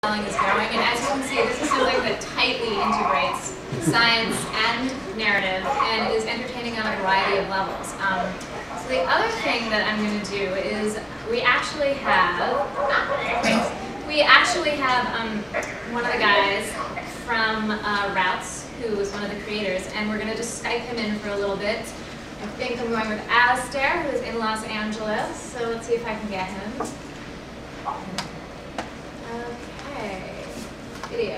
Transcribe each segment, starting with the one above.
storytelling is going. And as you can see, this is something that tightly integrates science and narrative and is entertaining on a variety of levels. So the other thing that I'm going to do is we actually have one of the guys from Routes, who is one of the creators, and we're going to just Skype him in for a little bit. I think I'm going with Alistair, who is in Los Angeles, so let's see if I can get him. Okay, video.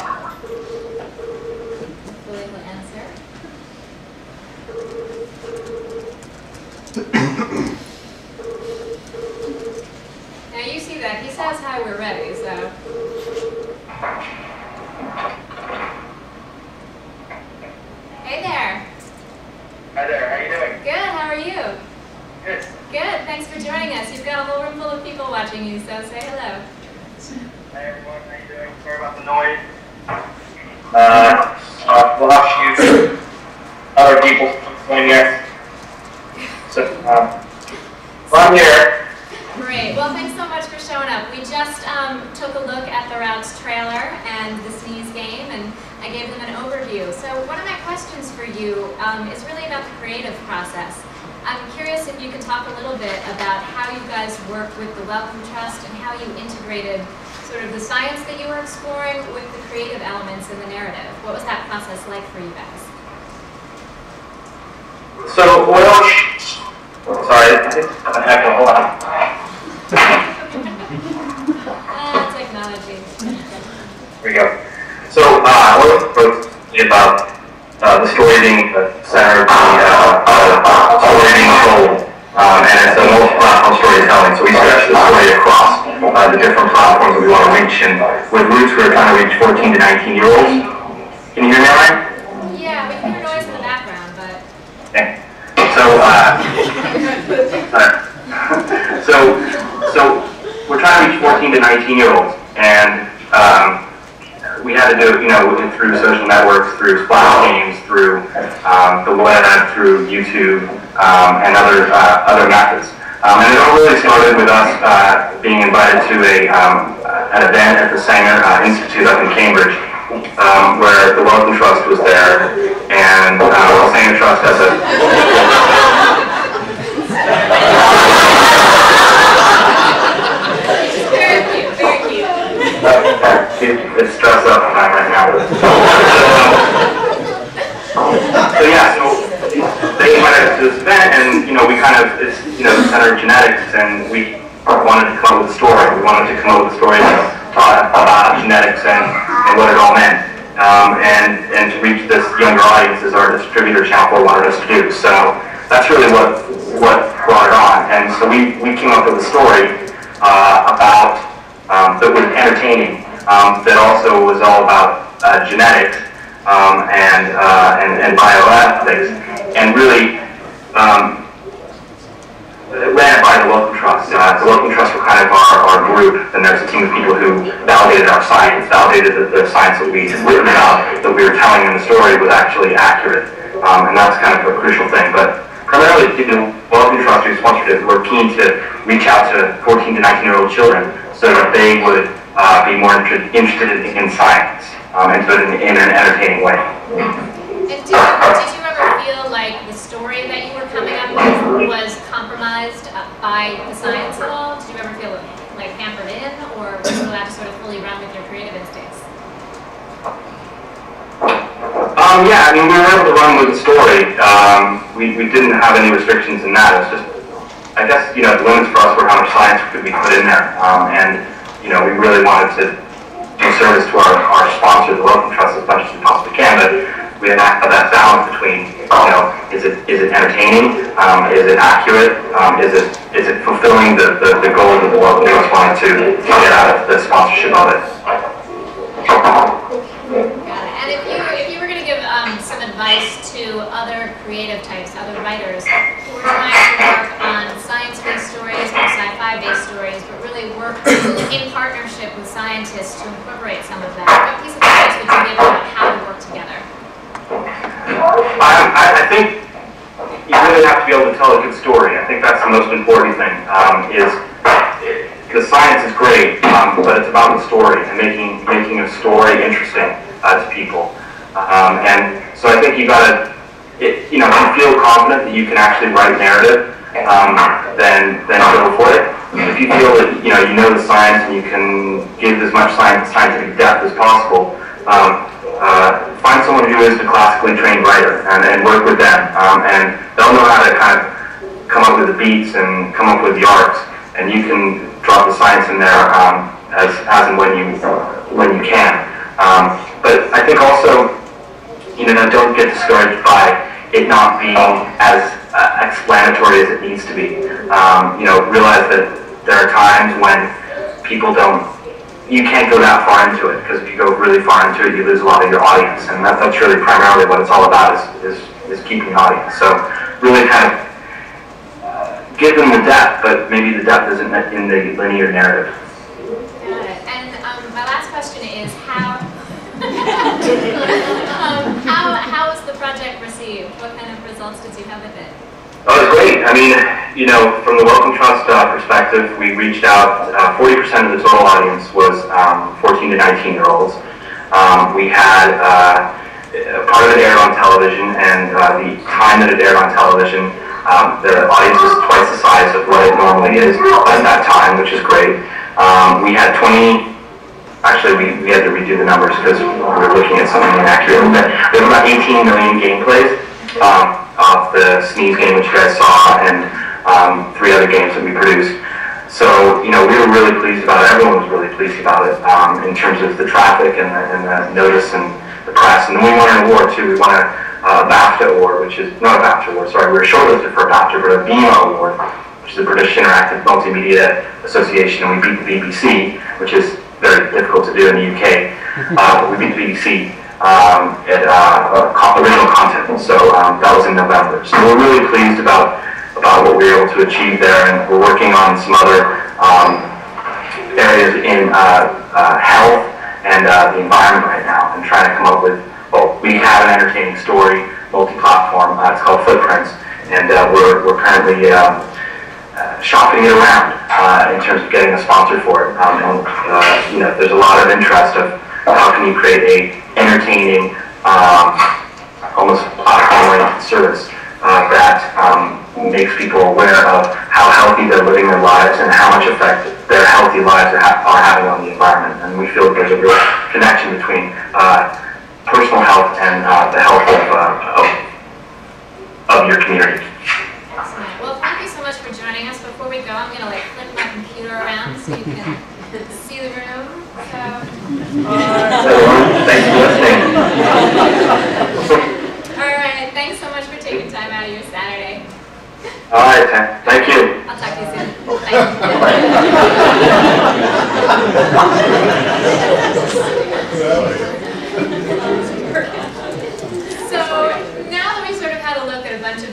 Hopefully he'll answer. Now you see that, he says hi, we're ready, so. Hey there. Hi there, how are you doing? Good, how are you? Good. Good, thanks for joining us. You've got a whole room full of people watching you, so say hello. Hi everyone, how you doing? Sorry about the noise. We'll have to use other people join here. So, I'm here. Great, well thanks so much for showing up. We just took a look at the Routes trailer and the Sneeze game, and I gave them an overview. So one of my questions for you is really about the creative process. I'm curious if you could talk a little bit about how you guys worked with the Wellcome Trust and how you integrated sort of the science that you were exploring with the creative elements in the narrative. What was that process like for you guys? So, sorry, I think I'm an echo, hold on. Technology. Here we go. So, what was about the story being the center of the story being told, and it's a multi-platform storytelling. So we stretch the story across the different platforms that we want to reach, and with Roots we're trying to reach 14 to 19-year-olds. Can you hear me all right? Yeah, we can hear noise in the background, but... Okay. So we're trying to reach 14 to 19-year-olds, and we had to do it, through social networks, through splash games, through the web, through YouTube, and other methods. And it all really started with us being invited to an event at the Sanger Institute up in Cambridge, where the Wellcome Trust was there, and the Sanger Trust has a... It's stressed up time right now. So yeah, so they invited us to this event, and we kind of, it's Center of Genetics, and we wanted to come up with a story. We wanted to come up with a story that taught about genetics and what it all meant, and to reach this younger audience as our distributor Channel 4 wanted us to do. So that's really what brought it on, and so we came up with a story about that was entertaining. That also was all about genetics and bioethics, and really ran it by the Wellcome Trust. The Wellcome Trust were kind of our group, and there's a team of people who validated our science, validated that the science that we had written about, that we were telling in the story, was actually accurate, and that's kind of a crucial thing. But primarily, Wellcome Trust, who sponsored it, were keen to reach out to 14 to 19-year-old children so that they would be more interested in science, and do it in an entertaining way. And did you ever feel like the story that you were coming up with was compromised by the science at all? Did you ever feel like hampered in, or were you allowed to sort of fully run with your creative instincts? Yeah, I mean, we were able to run with the story. We didn't have any restrictions in that. It's just, I guess, the limits for us were how much science could be put in there, and we really wanted to do service to our sponsor, the Wellcome Trust, as much as we possibly can, but we had to have that balance between, is it entertaining, is it accurate, is it fulfilling the goals that the Wellcome Trust wanted to get out of the sponsorship of it. Got it. And if you were going to give some advice to other creative types, other writers who were trying to work on science-based stories or sci-fi-based stories, but really work in partnership with scientists to incorporate some of that, what piece of advice would you give about how to work together? I think you really have to be able to tell a good story. I think that's the most important thing. Because science is great, but it's about the story and making story interesting to people. And so I think you gotta, if you feel confident that you can actually write narrative, then go for it. If you feel that you know the science and you can give as much scientific depth as possible, find someone who is a classically trained writer and work with them, and they'll know how to kind of come up with the beats and come up with the arcs, and you can drop the science in there as and when you can. But I think also, don't get discouraged by it not being as explanatory as it needs to be. Realize that there are times when you can't go that far into it, because if you go really far into it, you lose a lot of your audience, and that's really primarily what it's all about, is keeping the audience. So really kind of give them the depth, but maybe the depth isn't in the linear narrative. Got it. And my last question is how was the project received? What kind of results did you have with it? Oh, it was great. I mean, from the Wellcome Trust perspective, we reached out. 40% of the total audience was 14 to 19-year-olds. We had part of it aired on television, and the time that it aired on television, the audience was twice the size of what it normally is at that time, which is great. We had 20. Actually, we had to redo the numbers because we were looking at something inaccurate. But we have about 18 million gameplays of the Sneeze game, which you guys saw, and 3 other games that we produced. So, we were really pleased about it. Everyone was really pleased about it in terms of the traffic and the notice and the press. And then we won an award too. We won a BAFTA award, which is not a BAFTA award. Sorry, we were shortlisted for a BAFTA, but a BMO award, which is the British Interactive Multimedia Association, and we beat the BBC, which is very difficult to do in the UK. We beat the BBC at original content, so that was in November. So we're really pleased about what we were able to achieve there, and we're working on some other areas in health and the environment right now, and trying to come up with, we have an entertaining story, multi-platform, it's called Footprints, and we're currently shopping it around in terms of getting a sponsor for it. There's a lot of interest of how can you create a entertaining, almost platform-oriented service that makes people aware of how healthy they're living their lives and how much effect their healthy lives are having on the environment. And we feel that there's a real connection between personal health and the health of your community. Excellent. Well, thank you so much for joining us. Before we go, I'm going to flip my computer around so you can see the room. So. Thanks for listening. All right. Thanks so much for taking time out of your Saturday. All right. Thank you. I'll talk to you soon.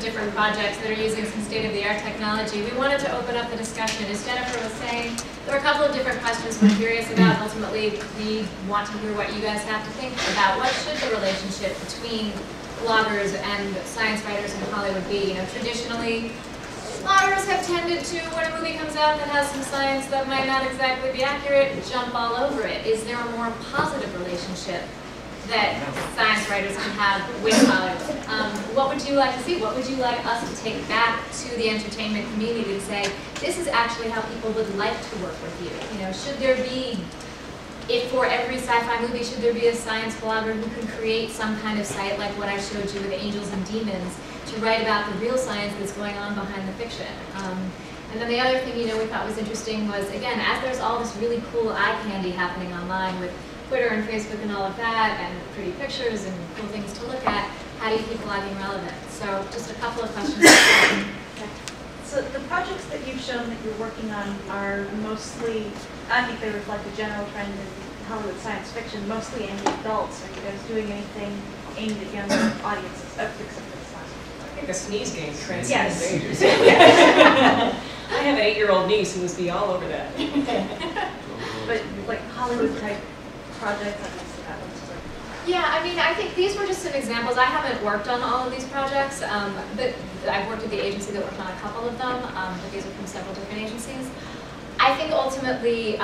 Different projects that are using some state-of-the-art technology. We wanted to open up the discussion. As Jennifer was saying, there were a couple of different questions we're curious about. Ultimately, we want to hear what you guys have to think about. What should the relationship between bloggers and science writers in Hollywood be? Traditionally, bloggers have tended to, when a movie comes out that has some science that might not exactly be accurate, jump all over it. Is there a more positive relationship that science writers can have with Hollywood? What would you like to see? What would you like us to take back to the entertainment community to say, this is actually how people would like to work with you? Should there be, if for every sci-fi movie, should there be a science blogger who can create some kind of site like what I showed you with Angels and Demons to write about the real science that's going on behind the fiction? And then the other thing, we thought was interesting was, again, as there's all this really cool eye candy happening online with Twitter and Facebook and all of that, and pretty pictures and cool things to look at, how do you keep blogging relevant? So just a couple of questions. So the projects that you've shown that you're working on are mostly, I think they reflect a general trend in Hollywood science fiction, mostly aimed at adults. Are you guys doing anything aimed at younger audiences, except for this last one? I think the Sneeze game transcends ages. I have an 8-year-old niece who must be all over that. But like Hollywood type projects, yeah, I think these were just some examples. I haven't worked on all of these projects, but I've worked with the agency that worked on a couple of them, but these are from several different agencies. I think ultimately,